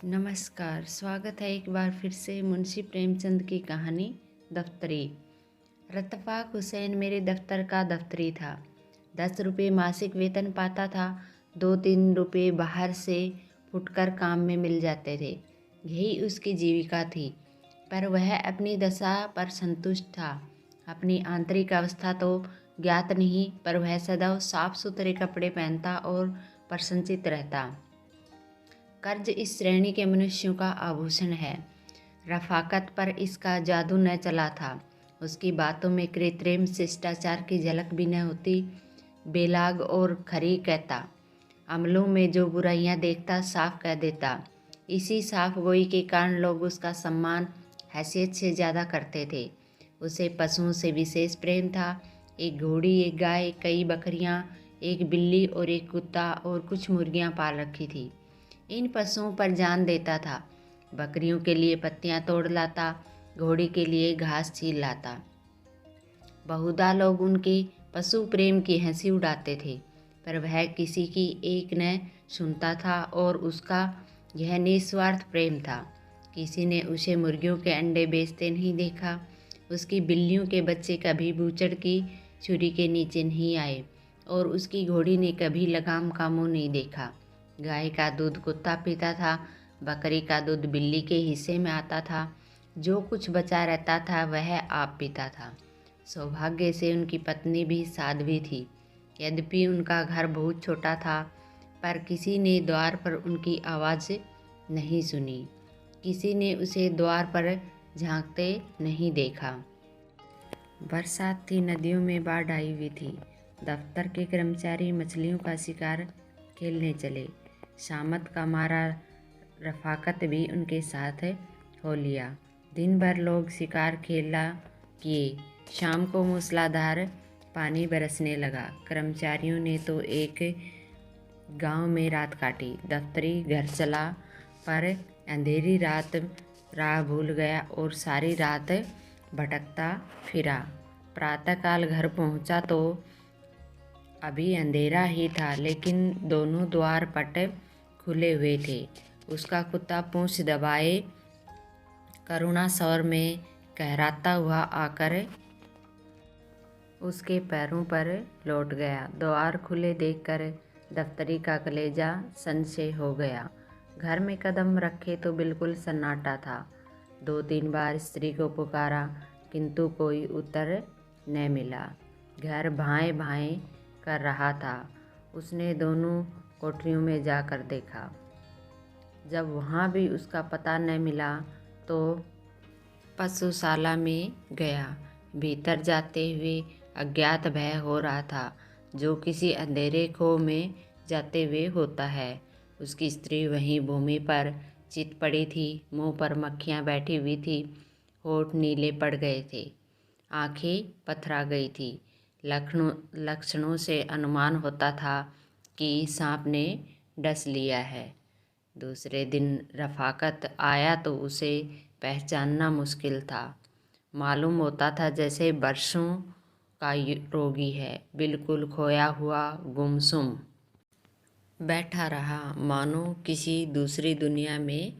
नमस्कार। स्वागत है एक बार फिर से मुंशी प्रेमचंद की कहानी दफ्तरी। रत्तफाक हुसैन मेरे दफ्तर का दफ्तरी था। 10 रुपये मासिक वेतन पाता था। 2-3 रुपये बाहर से फुटकर काम में मिल जाते थे। यही उसकी जीविका थी। पर वह अपनी दशा पर संतुष्ट था। अपनी आंतरिक अवस्था तो ज्ञात नहीं, पर वह सदैव साफ सुथरे कपड़े पहनता और प्रसन्नचित्त रहता। कर्ज इस श्रेणी के मनुष्यों का आभूषण है। रफाकत पर इसका जादू न चला था। उसकी बातों में कृत्रिम शिष्टाचार की झलक भी न होती। बेलाग और खरी कहता, अमलों में जो बुराइयां देखता साफ कह देता। इसी साफ गोई के कारण लोग उसका सम्मान हैसियत से ज़्यादा करते थे। उसे पशुओं से विशेष प्रेम था। एक घोड़ी, एक गाय, कई बकरियां, एक बिल्ली और एक कुत्ता और कुछ मुर्गियां पाल रखी थी। इन पशुओं पर जान देता था। बकरियों के लिए पत्तियां तोड़ लाता, घोड़ी के लिए घास छील लाता। बहुधा लोग उनकी पशु प्रेम की हंसी उड़ाते थे, पर वह किसी की एक न सुनता था और उसका यह निस्वार्थ प्रेम था। किसी ने उसे मुर्गियों के अंडे बेचते नहीं देखा। उसकी बिल्लियों के बच्चे कभी बूचड़ की छुरी के नीचे नहीं आए और उसकी घोड़ी ने कभी लगाम का मुंह नहीं देखा। गाय का दूध कुत्ता पीता था, बकरी का दूध बिल्ली के हिस्से में आता था। जो कुछ बचा रहता था वह आप पीता था। सौभाग्य से उनकी पत्नी भी साध्वी थी। यद्यपि उनका घर बहुत छोटा था, पर किसी ने द्वार पर उनकी आवाज़ नहीं सुनी। किसी ने उसे द्वार पर झांकते नहीं देखा। बरसात थी, नदियों में बाढ़ आई हुई थी। दफ्तर के कर्मचारी मछलियों का शिकार खेलने चले। शामत का मारा रफाकत भी उनके साथ हो लिया। दिन भर लोग शिकार खेला किए। शाम को मूसलाधार पानी बरसने लगा। कर्मचारियों ने तो एक गांव में रात काटी। दफ्तरी घर चला, पर अंधेरी रात राह भूल गया और सारी रात भटकता फिरा। प्रातःकाल घर पहुंचा तो अभी अंधेरा ही था, लेकिन दोनों द्वार पट खुले हुए थे। उसका कुत्ता पूंछ दबाए करुणा स्वर में कहराता हुआ आकर उसके पैरों पर लौट गया। द्वार खुले देखकर दफ्तरी का कलेजा सन से हो गया। घर में कदम रखे तो बिल्कुल सन्नाटा था। 2-3 बार स्त्री को पुकारा, किंतु कोई उत्तर न मिला। घर भाएं भाएं कर रहा था। उसने दोनों कोठरियों में जाकर देखा। जब वहाँ भी उसका पता न मिला तो पशुशाला में गया। भीतर जाते हुए अज्ञात भय हो रहा था, जो किसी अंधेरे खो में जाते हुए होता है। उसकी स्त्री वहीं भूमि पर चित पड़ी थी। मुंह पर मक्खियाँ बैठी हुई थी। होठ नीले पड़ गए थे। आंखें पथरा गई थी। लक्षणों से अनुमान होता था कि सांप ने डस लिया है। दूसरे दिन रफाकत आया तो उसे पहचानना मुश्किल था। मालूम होता था जैसे बरसों का रोगी है। बिल्कुल खोया हुआ, गुमसुम बैठा रहा, मानो किसी दूसरी दुनिया में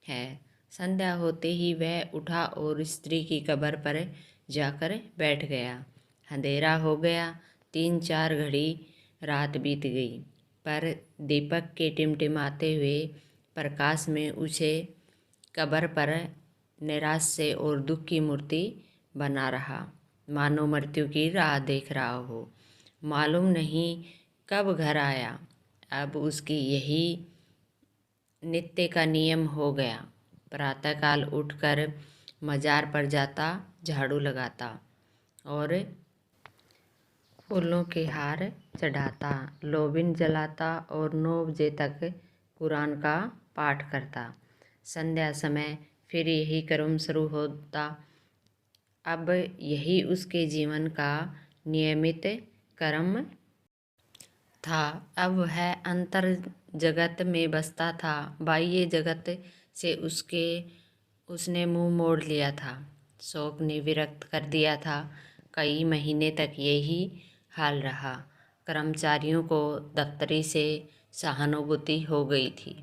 है। संध्या होते ही वह उठा और स्त्री की कब्र पर जाकर बैठ गया। अंधेरा हो गया। 3-4 घड़ी रात बीत गई, पर दीपक के टिमटिमाते हुए प्रकाश में उसे कब्र पर निराश और दुख की मूर्ति बना रहा, मानो मृत्यु की राह देख रहा हो। मालूम नहीं कब घर आया। अब उसकी यही नित्य का नियम हो गया। प्रातःकाल उठकर मजार पर जाता, झाड़ू लगाता और फूलों के हार चढ़ाता, लोबिन जलाता और 9 बजे तक कुरान का पाठ करता। संध्या समय फिर यही क्रम शुरू होता। अब यही उसके जीवन का नियमित क्रम था। अब वह अंतर जगत में बसता था। बाह्य जगत से उसने मुंह मोड़ लिया था। शौक ने विरक्त कर दिया था। कई महीने तक यही हाल रहा। कर्मचारियों को दफ्तरी से सहानुभूति हो गई थी।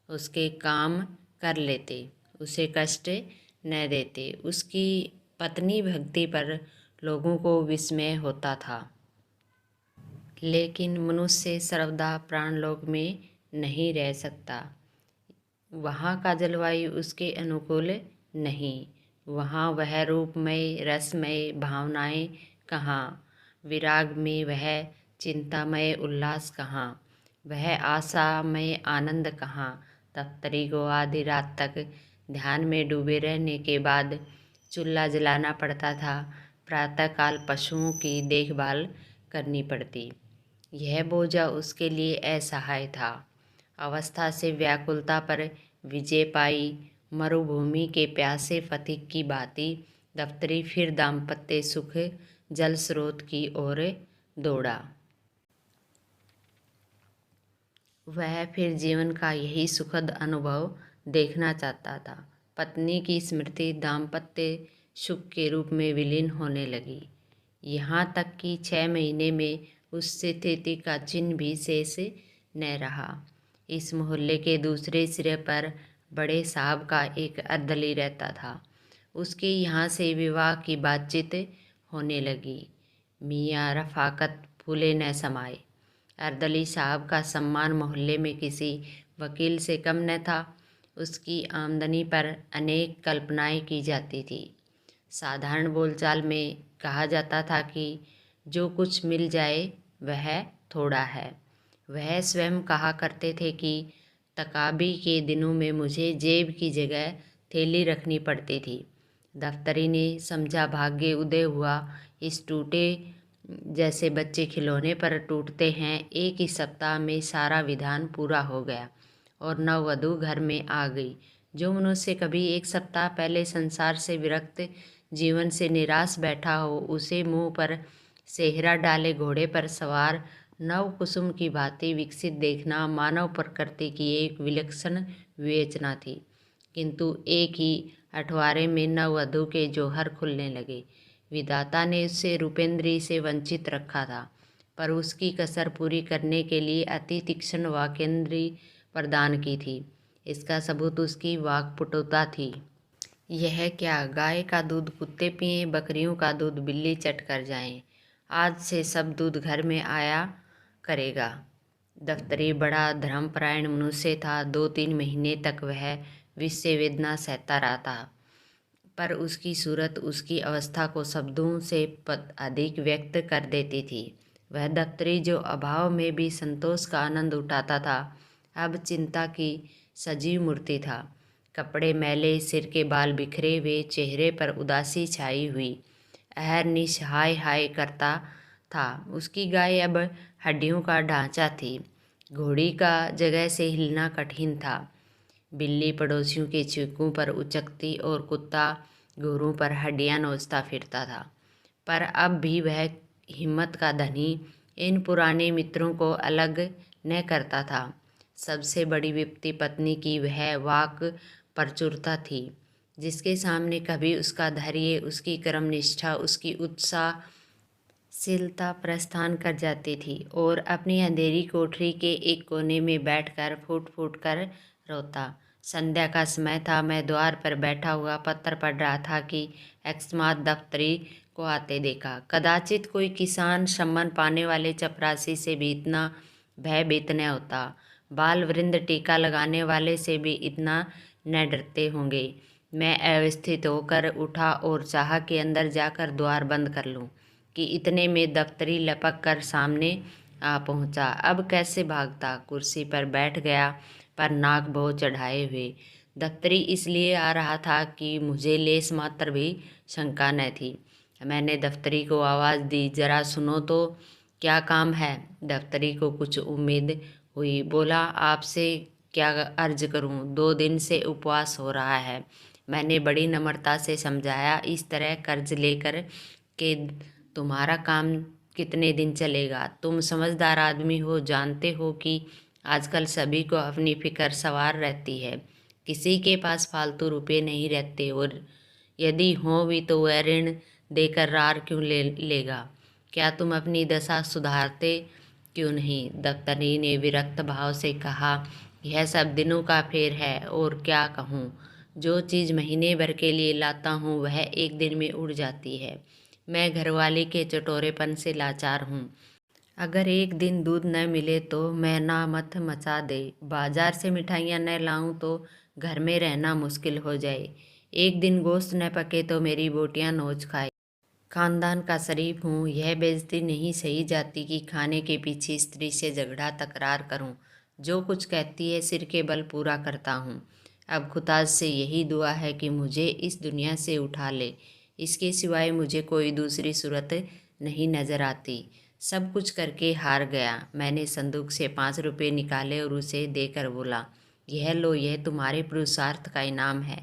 उसके काम कर लेते, उसे कष्ट न देते। उसकी पत्नी भक्ति पर लोगों को विस्मय होता था। लेकिन मनुष्य सर्वदा प्राणलोक में नहीं रह सकता। वहाँ का जलवायु उसके अनुकूल नहीं। वहाँ वह रूपमय रसमय भावनाएं कहाँ, विराग में वह चिंतामय उल्लास कहाँ, वह आशामय आनंद कहाँ। दफ्तरी को आधी रात तक ध्यान में डूबे रहने के बाद चूल्हा जलाना पड़ता था। प्रातःकाल पशुओं की देखभाल करनी पड़ती। यह बोझा उसके लिए असहाय था। अवस्था से व्याकुलता पर विजय पाई मरुभूमि के प्यासे पथिक की भांति दफ्तरी फिर दाम्पत्य सुख जल स्रोत की ओर दौड़ा। वह फिर जीवन का यही सुखद अनुभव देखना चाहता था। पत्नी की स्मृति दाम्पत्य सुख के रूप में विलीन होने लगी। यहाँ तक कि 6 महीने में उस स्थिति का चिन्ह भी शेष न रहा। इस मोहल्ले के दूसरे सिरे पर बड़े साहब का एक अर्दली रहता था। उसके यहाँ से विवाह की बातचीत होने लगी। मियाँ रफ़ाकत फूले न समाये। अर्दली साहब का सम्मान मोहल्ले में किसी वकील से कम न था। उसकी आमदनी पर अनेक कल्पनाएं की जाती थी। साधारण बोलचाल में कहा जाता था कि जो कुछ मिल जाए वह थोड़ा है। वह स्वयं कहा करते थे कि तकाबी के दिनों में मुझे जेब की जगह थैली रखनी पड़ती थी। दफ्तरी ने समझा भाग्य उदय हुआ। इस टूटे जैसे बच्चे खिलौने पर टूटते हैं, एक ही सप्ताह में सारा विधान पूरा हो गया और नववधु घर में आ गई। जो मनुष्य कभी एक सप्ताह पहले संसार से विरक्त जीवन से निराश बैठा हो, उसे मुंह पर सेहरा डाले घोड़े पर सवार नव कुसुम की भांति विकसित देखना मानव प्रकृति की एक विलक्षण विवेचना थी। किंतु एक ही अठवारे में नववधु के जौहर खुलने लगे। विधाता ने उससे रूपेंद्री से वंचित रखा था, पर उसकी कसर पूरी करने के लिए अति तीक्ष्ण वाकेंद्री प्रदान की थी। इसका सबूत उसकी वाक्पटुता थी। यह क्या, गाय का दूध कुत्ते पिएं, बकरियों का दूध बिल्ली चट कर जाएं। आज से सब दूध घर में आया करेगा। दफ्तरी बड़ा धर्मपरायण मनुष्य था। 2-3 महीने तक वह विषय वेदना सहता रहा था, पर उसकी सूरत उसकी अवस्था को शब्दों से अधिक व्यक्त कर देती थी। वह दफ्तरी जो अभाव में भी संतोष का आनंद उठाता था, अब चिंता की सजीव मूर्ति था। कपड़े मैले, सिर के बाल बिखरे हुए, चेहरे पर उदासी छाई हुई, अहर्निश हाय हाय करता था। उसकी गाय अब हड्डियों का ढांचा थी। घोड़ी का जगह से हिलना कठिन था। बिल्ली पड़ोसियों के चीखों पर उचकती और कुत्ता घोरों पर हड्डियां नोचता फिरता था। पर अब भी वह हिम्मत का धनी इन पुराने मित्रों को अलग न करता था। सबसे बड़ी विपत्ति पत्नी की वह वाक प्रचुरता थी, जिसके सामने कभी उसका धैर्य, उसकी कर्मनिष्ठा, उसकी उत्साहशीलता प्रस्थान कर जाती थी और अपनी अंधेरी कोठरी के एक कोने में बैठकर फूट फूट कर रोता। संध्या का समय था। मैं द्वार पर बैठा हुआ पत्र पढ़ रहा था कि अकस्मात दफ्तरी को आते देखा। कदाचित कोई किसान सम्मान पाने वाले चपरासी से भी इतना भयभीत न होता। बाल वृंद टीका लगाने वाले से भी इतना न डरते होंगे। मैं अव्यवस्थित होकर उठा और चाहा कि अंदर जाकर द्वार बंद कर लूं कि इतने में दफ्तरी लपक कर सामने आ पहुंचा। अब कैसे भागता। कुर्सी पर बैठ गया, पर नाक बहुत चढ़ाए हुए। दफ्तरी इसलिए आ रहा था कि मुझे लेस मात्र भी शंका न थी। मैंने दफ्तरी को आवाज़ दी, जरा सुनो तो, क्या काम है। दफ्तरी को कुछ उम्मीद हुई। बोला, आपसे क्या अर्ज करूं, 2 दिन से उपवास हो रहा है। मैंने बड़ी नम्रता से समझाया, इस तरह कर्ज लेकर के तुम्हारा काम कितने दिन चलेगा। तुम समझदार आदमी हो, जानते हो कि आजकल सभी को अपनी फिक्र सवार रहती है। किसी के पास फालतू रुपये नहीं रहते, और यदि हों भी तो वह ऋण देकर रार क्यों लेगा। क्या तुम अपनी दशा सुधारते क्यों नहीं। दफ्तरी ने विरक्त भाव से कहा, यह सब दिनों का फेर है और क्या कहूँ। जो चीज़ महीने भर के लिए लाता हूँ वह एक दिन में उड़ जाती है। मैं घरवाले के चटोरेपन से लाचार हूँ। अगर एक दिन दूध न मिले तो मैं ना मत मचा दे। बाजार से मिठाइयाँ न लाऊं तो घर में रहना मुश्किल हो जाए। एक दिन गोश्त न पके तो मेरी बोटियाँ नोच खाए। खानदान का शरीफ हूँ, यह बेइज्जती नहीं सही जाती कि खाने के पीछे स्त्री से झगड़ा तकरार करूँ। जो कुछ कहती है सिर के बल पूरा करता हूँ। अब खुदा से यही दुआ है कि मुझे इस दुनिया से उठा ले। इसके सिवाय मुझे कोई दूसरी सूरत नहीं नजर आती। सब कुछ करके हार गया। मैंने संदूक से 5 रुपये निकाले और उसे देकर बोला, यह लो, यह तुम्हारे पुरुषार्थ का इनाम है।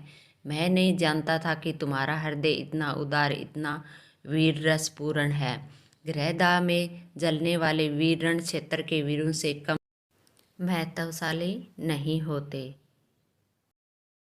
मैं नहीं जानता था कि तुम्हारा हृदय इतना उदार, इतना वीर रस पूर्ण है। गृहदाह में जलने वाले वीर रण क्षेत्र के वीरों से कम महत्वशाली नहीं होते।